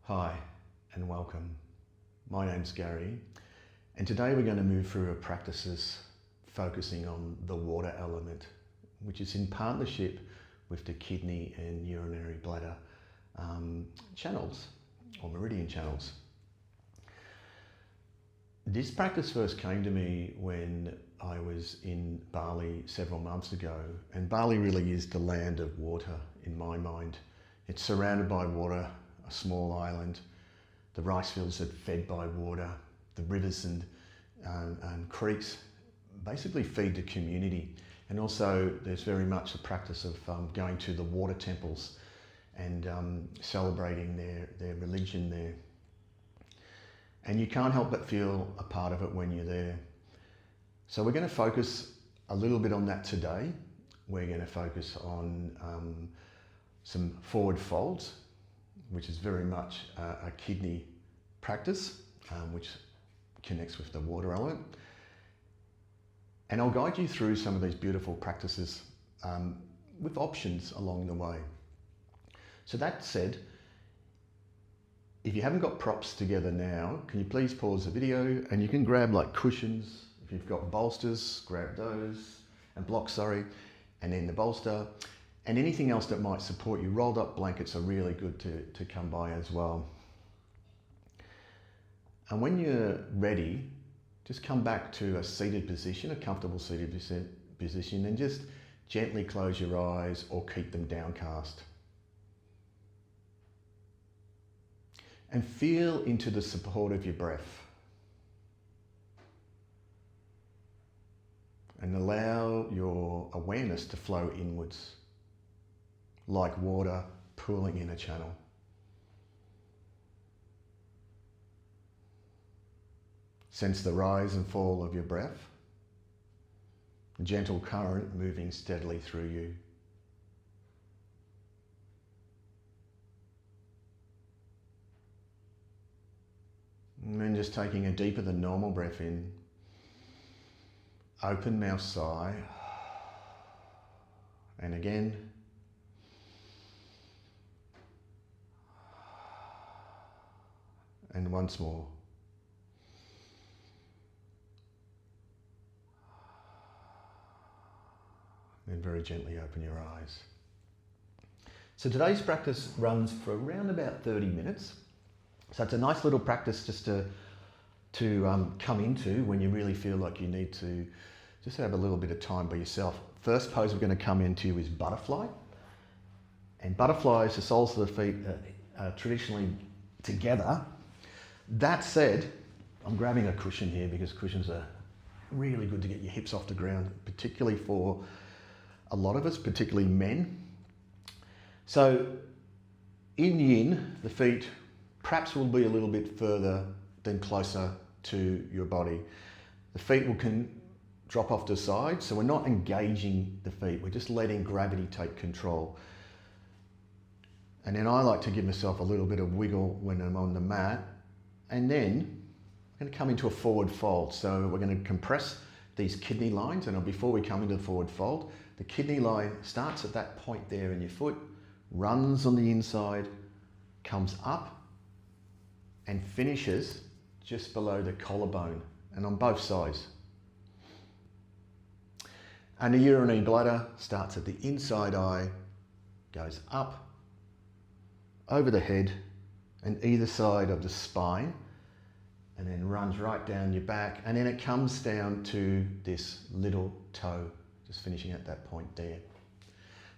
Hi and welcome. My name's Gary and today we're going to move through a practices focusing on the water element, which is in partnership with the kidney and urinary bladder channels or meridian channels. This practice first came to me when I was in Bali several months ago, and Bali really is the land of water in my mind. It's surrounded by water, a small island. The rice fields are fed by water. The rivers and creeks basically feed the community. And also there's very much a practice of going to the water temples and celebrating their religion there. And you can't help but feel a part of it when you're there. So we're going to focus a little bit on that today. We're going to focus on some forward folds, which is very much a kidney practice, which connects with the water element. And I'll guide you through some of these beautiful practices with options along the way. So that said, if you haven't got props together now, can you please pause the video and you can grab like cushions. If you've got bolsters, grab those, and blocks, sorry, and then the bolster. And anything else that might support you. Rolled up blankets are really good to come by as well. And when you're ready, just come back to a seated position, a comfortable seated position, and just gently close your eyes or keep them downcast. And feel into the support of your breath. And allow your awareness to flow inwards, like water pooling in a channel. Sense the rise and fall of your breath, a gentle current moving steadily through you. And then just taking a deeper than normal breath in, open mouth sigh, and again, and once more. Then very gently open your eyes. So today's practice runs for around about 30 minutes. So it's a nice little practice just to come into when you really feel like you need to just have a little bit of time by yourself. First pose we're going to come into is butterfly. And butterflies, the soles of the feet are traditionally together. That said, I'm grabbing a cushion here because cushions are really good to get your hips off the ground, particularly for a lot of us, particularly men. So in yin, the feet perhaps will be a little bit further than closer to your body. The feet can drop off to the side, so we're not engaging the feet, we're just letting gravity take control. And then I like to give myself a little bit of wiggle when I'm on the mat, and then I'm going to come into a forward fold. So we're going to compress these kidney lines, and before we come into the forward fold, the kidney line starts at that point there in your foot, runs on the inside, comes up, and finishes just below the collarbone and on both sides. And the urinary bladder starts at the inside eye, goes up, over the head and either side of the spine, and then runs right down your back, and then it comes down to this little toe, just finishing at that point there.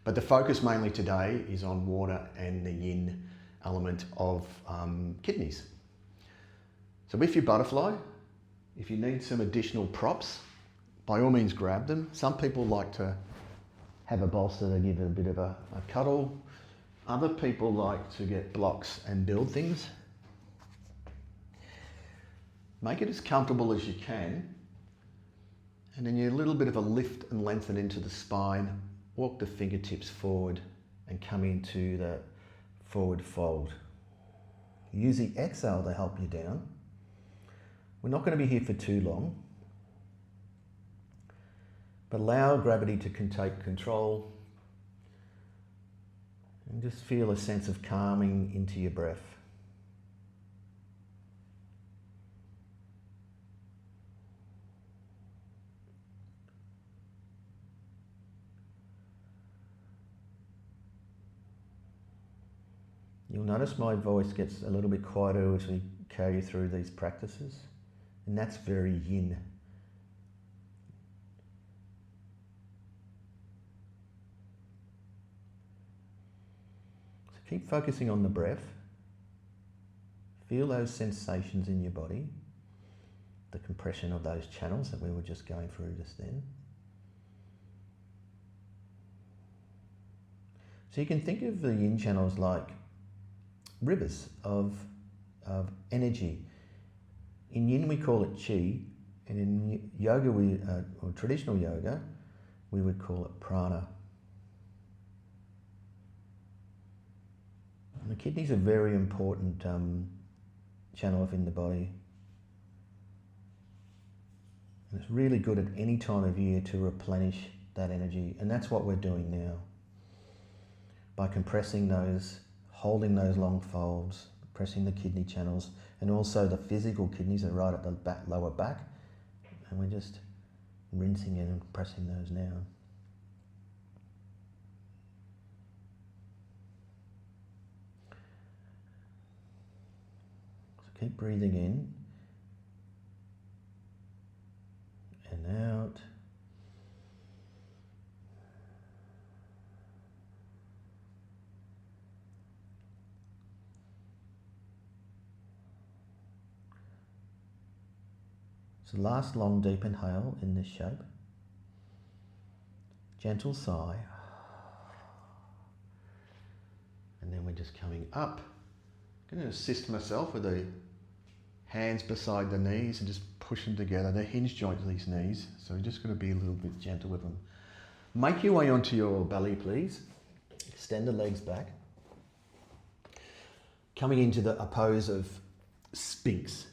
But the focus mainly today is on water and the yin element of kidneys. So with your butterfly, if you need some additional props, by all means grab them. Some people like to have a bolster to give it a bit of a cuddle. Other people like to get blocks and build things. Make it as comfortable as you can. And then you a little bit of a lift and lengthen into the spine. Walk the fingertips forward and come into the forward fold. Use the exhale to help you down. We're not going to be here for too long, but allow gravity to take control and just feel a sense of calming into your breath. You'll notice my voice gets a little bit quieter as we carry through these practices, and that's very yin. So keep focusing on the breath. Feel those sensations in your body, the compression of those channels that we were just going through just then. So you can think of the yin channels like rivers of energy. In yin we call it qi, and in yoga, or traditional yoga, we would call it prana. And the kidneys are a very important channel within the body. And it's really good at any time of year to replenish that energy, and that's what we're doing now. By compressing those, holding those long folds, pressing the kidney channels, and also the physical kidneys are right at the back, lower back, and we're just rinsing in and compressing those now. So keep breathing in and out. So last long deep inhale in this shape. Gentle sigh. And then we're just coming up. I'm going to assist myself with the hands beside the knees and just push them together. They're hinge joints, these knees, so we're just going to be a little bit gentle with them. Make your way onto your belly, please. Extend the legs back. Coming into a pose of Sphinx.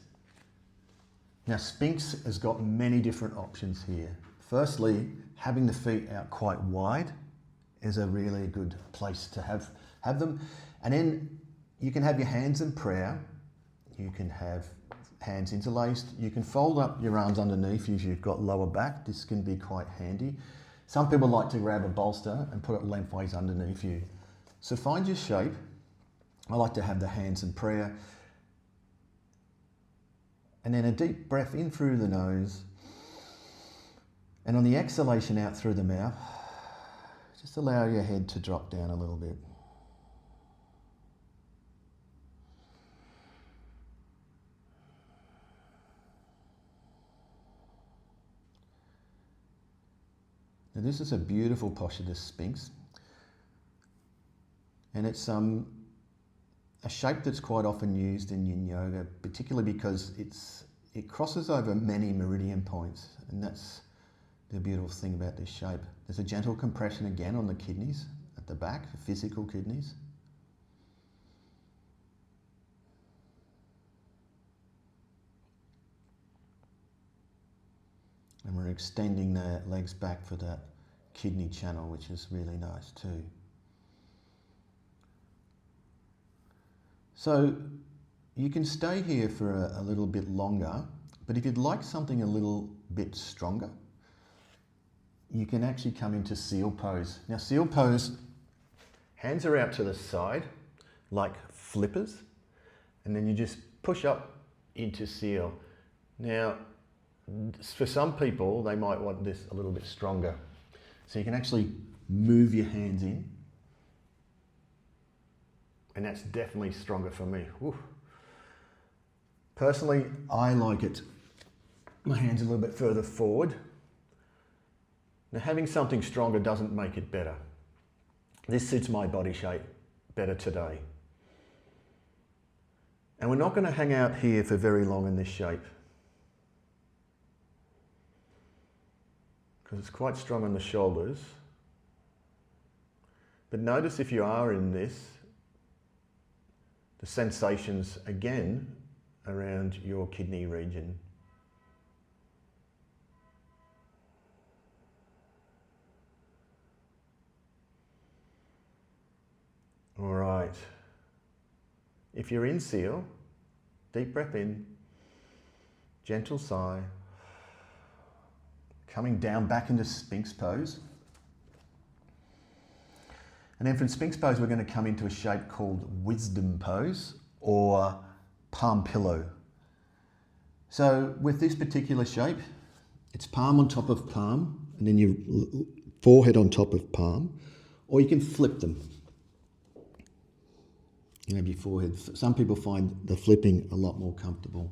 Now, Sphinx has got many different options here. Firstly, having the feet out quite wide is a really good place to have them. And then you can have your hands in prayer. You can have hands interlaced. You can fold up your arms underneath you if you've got lower back. This can be quite handy. Some people like to grab a bolster and put it lengthways underneath you. So find your shape. I like to have the hands in prayer. And then a deep breath in through the nose. And on the exhalation out through the mouth, just allow your head to drop down a little bit. Now this is a beautiful posture, this Sphinx. And it's a shape that's quite often used in yin yoga, particularly because it crosses over many meridian points, and that's the beautiful thing about this shape. There's a gentle compression again on the kidneys at the back, the physical kidneys. And we're extending the legs back for that kidney channel, which is really nice too. So you can stay here for a little bit longer, but if you'd like something a little bit stronger, you can actually come into seal pose. Now seal pose, hands are out to the side like flippers, and then you just push up into seal. Now, for some people, they might want this a little bit stronger. So you can actually move your hands in, and that's definitely stronger for me. Woo. Personally, I like it. My hands a little bit further forward. Now, having something stronger doesn't make it better. This suits my body shape better today. And we're not going to hang out here for very long in this shape, because it's quite strong on the shoulders. But notice if you are in this, the sensations again around your kidney region. All right. If you're in seal, deep breath in, gentle sigh, coming down back into Sphinx pose. And then from Sphinx pose, we're going to come into a shape called wisdom pose or palm pillow. So with this particular shape, it's palm on top of palm and then your forehead on top of palm, or you can flip them. You have your forehead. Some people find the flipping a lot more comfortable.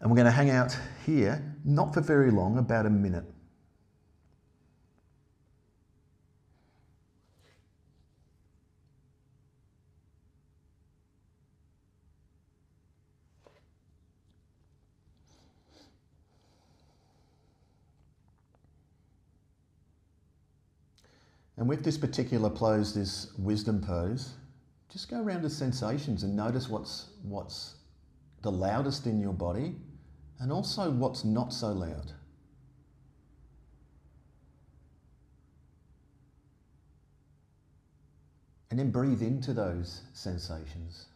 And we're going to hang out here, not for very long, about a minute. And with this particular pose, this wisdom pose, just go around the sensations and notice what's the loudest in your body and also what's not so loud. And then breathe into those sensations.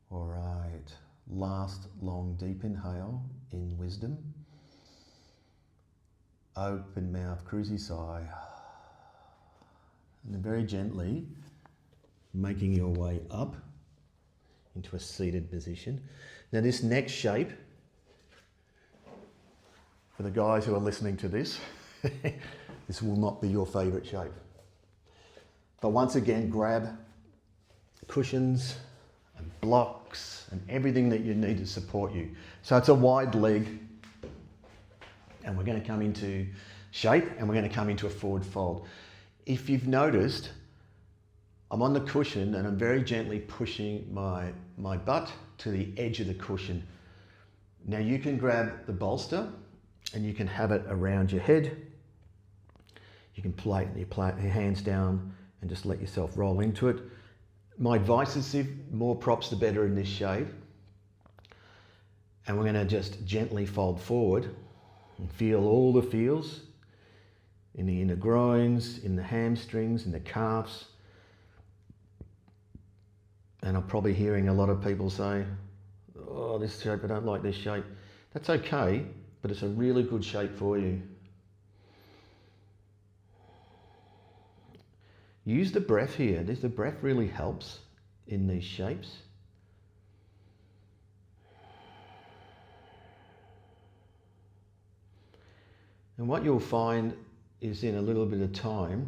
All right, last long deep inhale in wisdom. Open mouth, cruisy sigh. And then very gently making your way up into a seated position. Now this next shape, for the guys who are listening to this, this will not be your favourite shape. But once again, grab cushions and blocks and everything that you need to support you. So it's a wide leg. And we're going to come into shape and we're going to come into a forward fold. If you've noticed, I'm on the cushion and I'm very gently pushing my butt to the edge of the cushion. Now you can grab the bolster and you can have it around your head. You can plate your hands down and just let yourself roll into it. My advice is if more props the better in this shape. And we're going to just gently fold forward. And feel all the feels in the inner groins, in the hamstrings, in the calves. And I'm probably hearing a lot of people say, oh, this shape, I don't like this shape. That's okay, but it's a really good shape for you. Use the breath here. The breath really helps in these shapes. And what you'll find is in a little bit of time,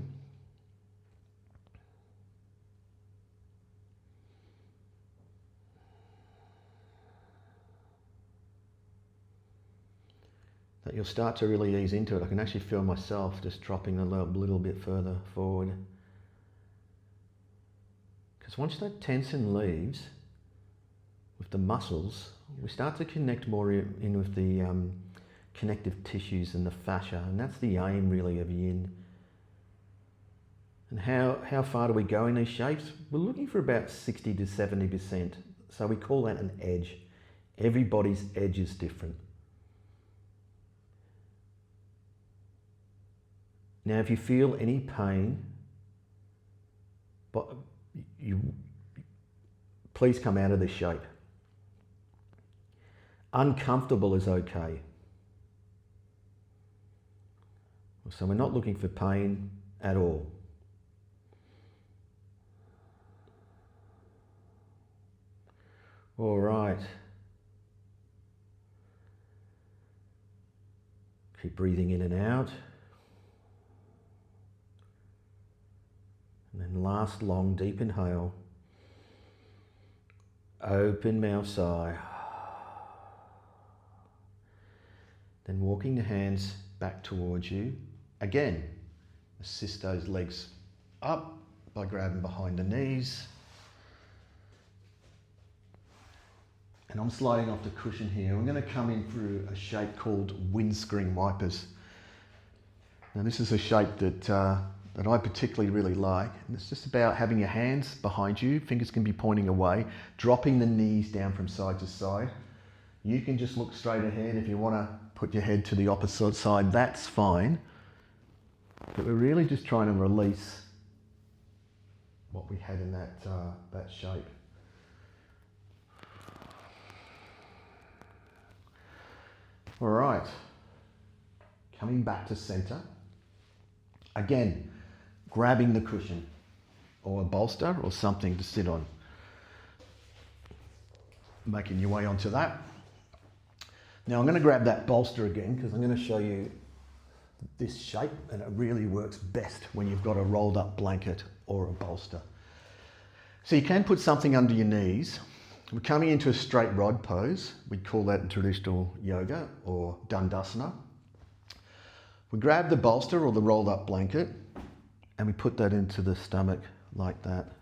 that you'll start to really ease into it. I can actually feel myself just dropping a little bit further forward. Because once that tension leaves with the muscles, we start to connect more in with the connective tissues and the fascia, and that's the aim really of yin. And how far do we go in these shapes? We're looking for about 60 to 70%, so we call that an edge. Everybody's edge is different. Now if you feel any pain, but please come out of this shape. Uncomfortable is okay. So we're not looking for pain at all. All right. Keep breathing in and out. And then last long deep inhale. Open mouth sigh. Then walking the hands back towards you. Again, assist those legs up by grabbing behind the knees. And I'm sliding off the cushion here. I'm going to come in through a shape called windscreen wipers. Now this is a shape that I particularly really like. And it's just about having your hands behind you, fingers can be pointing away, dropping the knees down from side to side. You can just look straight ahead. If you want to put your head to the opposite side, that's fine. But we're really just trying to release what we had in that shape. All right. coming back to center. Again, grabbing the cushion or a bolster or something to sit on. Making your way onto that. Now I'm going to grab that bolster again because I'm going to show you this shape, and it really works best when you've got a rolled up blanket or a bolster. So you can put something under your knees. We're coming into a straight rod pose. We call that in traditional yoga or dandasana. We grab the bolster or the rolled up blanket and we put that into the stomach like that.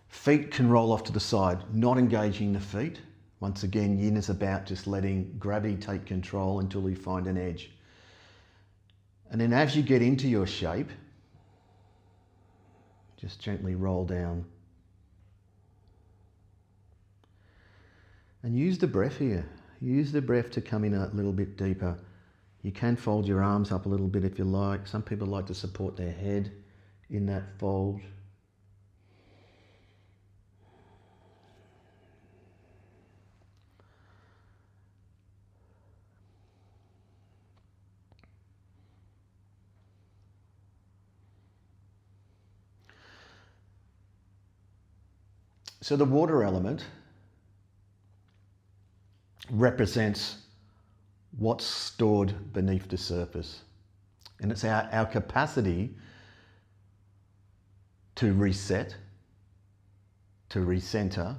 Feet can roll off to the side, not engaging the feet. Once again, yin is about just letting gravity take control until you find an edge. And then as you get into your shape, just gently roll down. And use the breath here. Use the breath to come in a little bit deeper. You can fold your arms up a little bit if you like. Some people like to support their head in that fold. So the water element represents what's stored beneath the surface. And it's our capacity to reset, to recenter,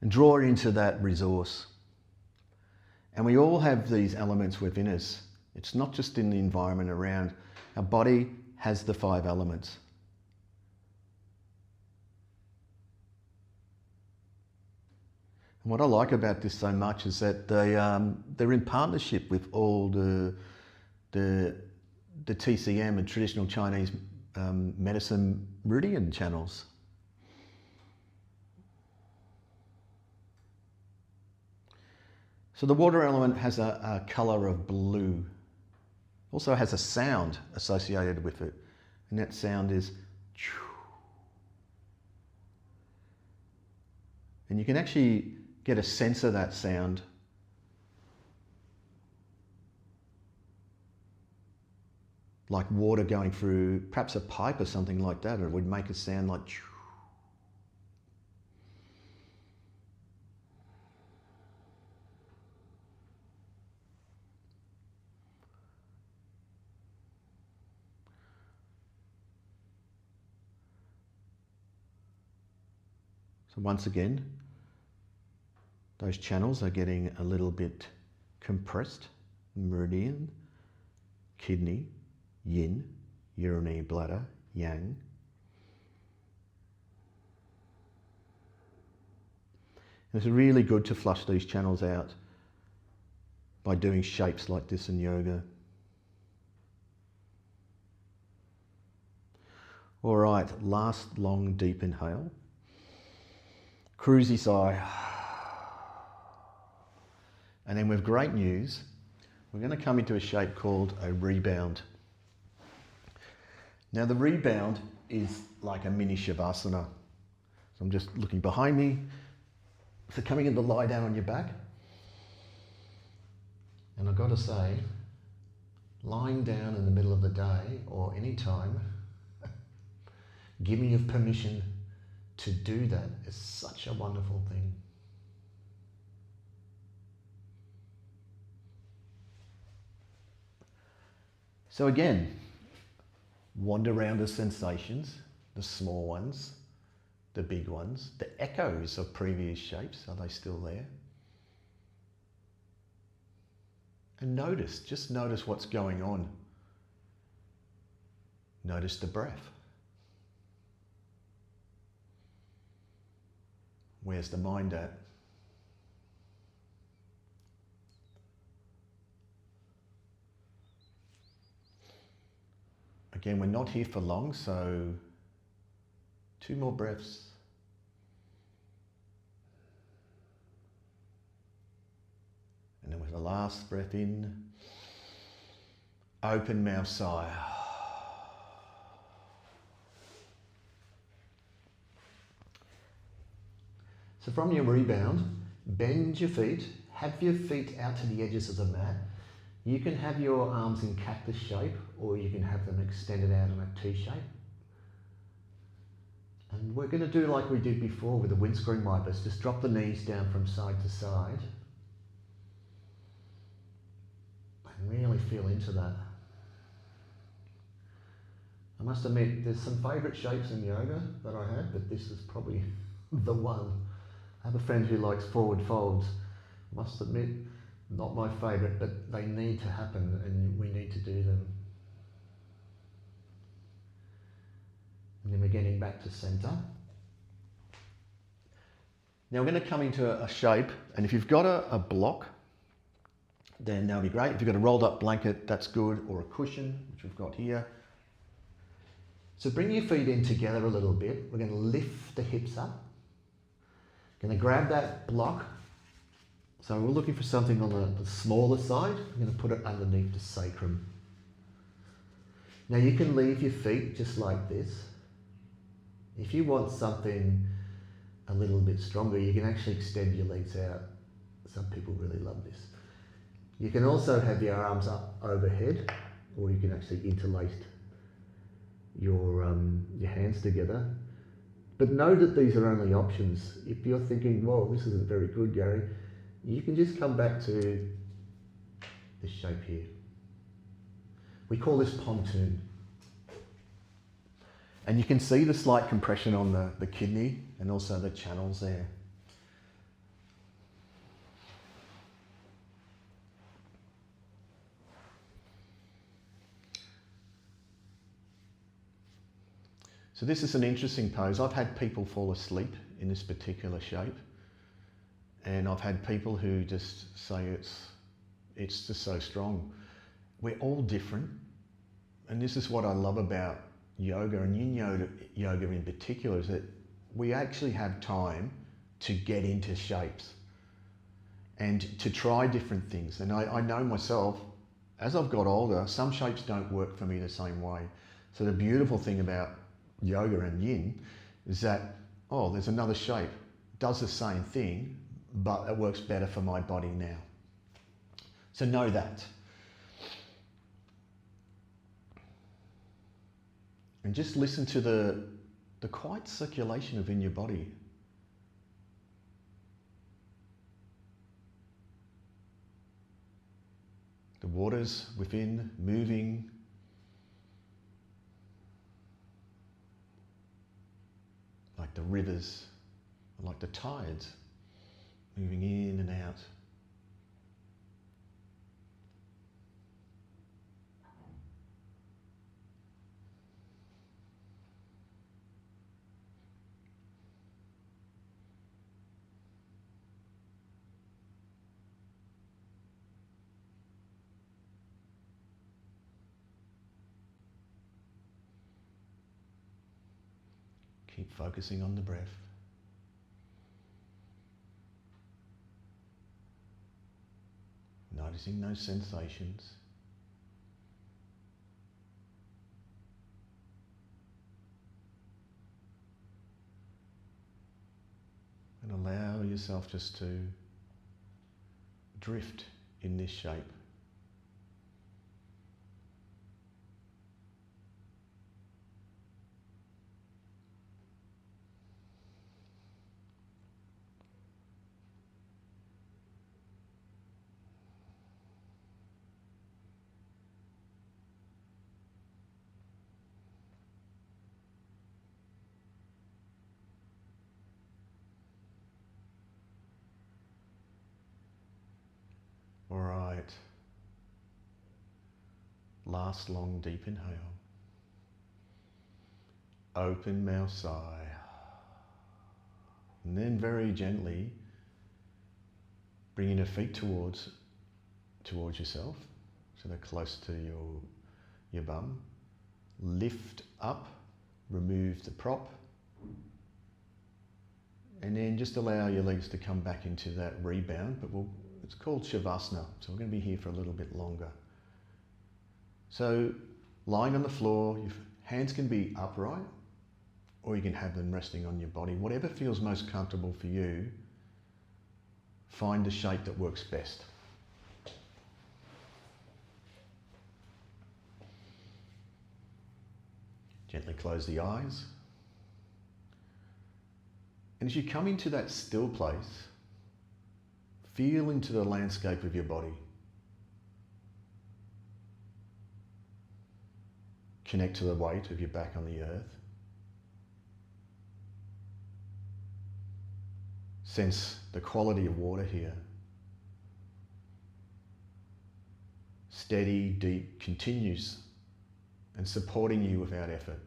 and draw into that resource. And we all have these elements within us. It's not just in the environment around. Our body has the 5 elements. And what I like about this so much is that they're in partnership with all the TCM and traditional Chinese medicine meridian channels. So the water element has a colour of blue. Also has a sound associated with it, and that sound is choo. And you can actually get a sense of that sound. Like water going through perhaps a pipe or something like that, or it would make a sound like choo. So once again, those channels are getting a little bit compressed. Meridian, kidney, yin, urinary bladder, yang. And it's really good to flush these channels out by doing shapes like this in yoga. All right, last long deep inhale. Cruisy sigh. And then with great news, we're going to come into a shape called a rebound. Now the rebound is like a mini Shavasana. So I'm just looking behind me. So coming in to lie down on your back. And I've got to say, lying down in the middle of the day or any time, giving you permission to do that is such a wonderful thing. So again, wander around the sensations, the small ones, the big ones, the echoes of previous shapes, are they still there? And notice, just notice what's going on. Notice the breath. Where's the mind at? Again, we're not here for long, so 2 more breaths. And then with the last breath in, open mouth sigh. So from your rebound, bend your feet, have your feet out to the edges of the mat, You can have your arms in cactus shape, or you can have them extended out in a T shape. And we're going to do like we did before with the windscreen wipers. Just drop the knees down from side to side. And really feel into that. I must admit, there's some favourite shapes in yoga that I have, but this is probably the one. I have a friend who likes forward folds. I must admit, not my favourite, but they need to happen and we need to do them. And then we're getting back to centre. Now we're going to come into a shape, and if you've got a block, then that'll be great. If you've got a rolled up blanket, that's good, or a cushion, which we've got here. So bring your feet in together a little bit. We're going to lift the hips up. Going to grab that block. So we're looking for something on the smaller side. I'm going to put it underneath the sacrum. Now you can leave your feet just like this. If you want something a little bit stronger, you can actually extend your legs out. Some people really love this. You can also have your arms up overhead, or you can actually interlace your hands together. But know that these are only options. If you're thinking, whoa, this isn't very good, Gary, you can just come back to this shape here. We call this pontoon. And you can see the slight compression on the kidney and also the channels there. So this is an interesting pose. I've had people fall asleep in this particular shape, and I've had people who just say it's just so strong. We're all different, and this is what I love about yoga and yin yoga in particular, is that we actually have time to get into shapes and to try different things. And I know myself, as I've got older, some shapes don't work for me the same way. So the beautiful thing about yoga and yin is that, oh, there's another shape, does the same thing, but it works better for my body now. So know that. And just listen to the quiet circulation within your body. The waters within moving. Like the rivers, like the tides, moving in and out. Keep focusing on the breath. Noticing those sensations. And allow yourself just to drift in this shape. All right. Last long deep inhale. Open mouth sigh. And then very gently bringing your feet towards yourself, so they're close to your bum. Lift up, remove the prop, and then just allow your legs to come back into that rebound, but it's called Shavasana, so we're going to be here for a little bit longer. So lying on the floor, your hands can be upright, or you can have them resting on your body. Whatever feels most comfortable for you, find the shape that works best. Gently close the eyes. And as you come into that still place, feel into the landscape of your body. Connect to the weight of your back on the earth. Sense the quality of water here. Steady, deep, continuous, and supporting you without effort.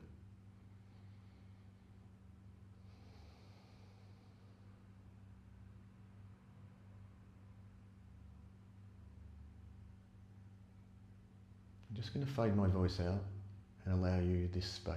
I'm just going to fade my voice out and allow you this space.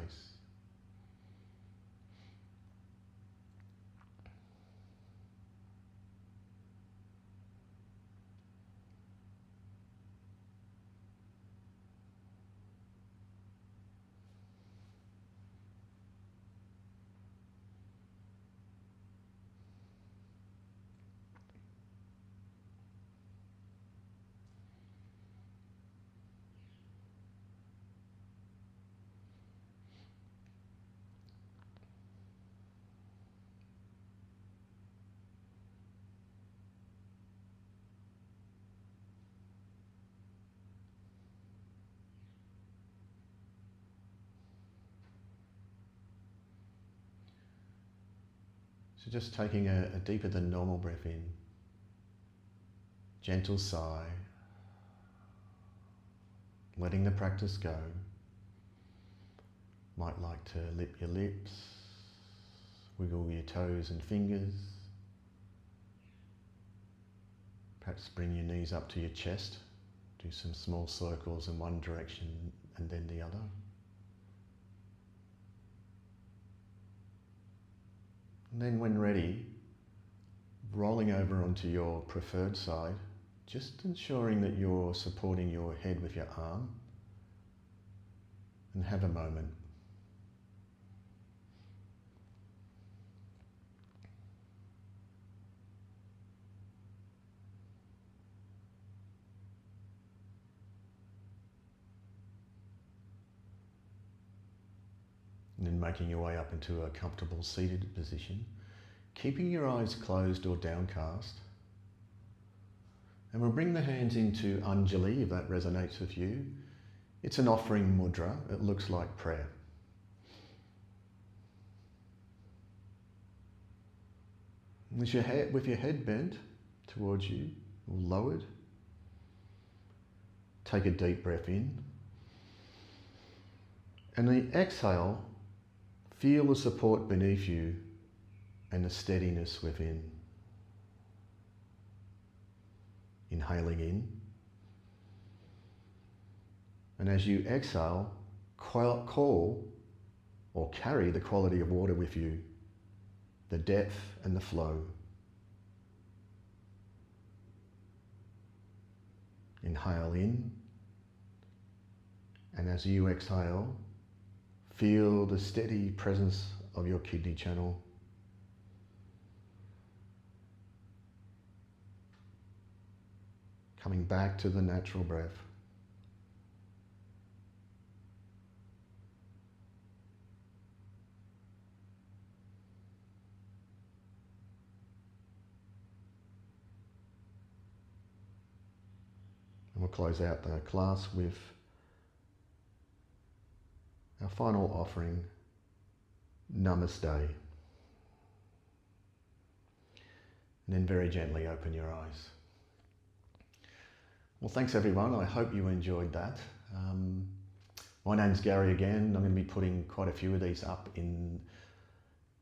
So just taking a deeper than normal breath in, gentle sigh, letting the practice go. Might like to lip your lips, wiggle your toes and fingers. Perhaps bring your knees up to your chest, do some small circles in one direction and then the other. And then when ready, rolling over onto your preferred side, just ensuring that you're supporting your head with your arm, and have a moment. And then making your way up into a comfortable seated position, keeping your eyes closed or downcast. And we'll bring the hands into Anjali if that resonates with you. It's an offering mudra. It looks like prayer. With your head bent towards you, or lowered, take a deep breath in. And the exhale, feel the support beneath you and the steadiness within. Inhaling in. And as you exhale, call or carry the quality of water with you, the depth and the flow. Inhale in. And as you exhale, feel the steady presence of your kidney channel. Coming back to the natural breath. And we'll close out the class with our final offering, Namaste. And then very gently open your eyes. Well, thanks everyone. I hope you enjoyed that. My name's Gary again. I'm going to be putting quite a few of these up in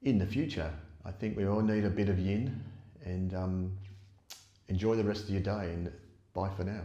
the future. I think we all need a bit of yin, and enjoy the rest of your day, and bye for now.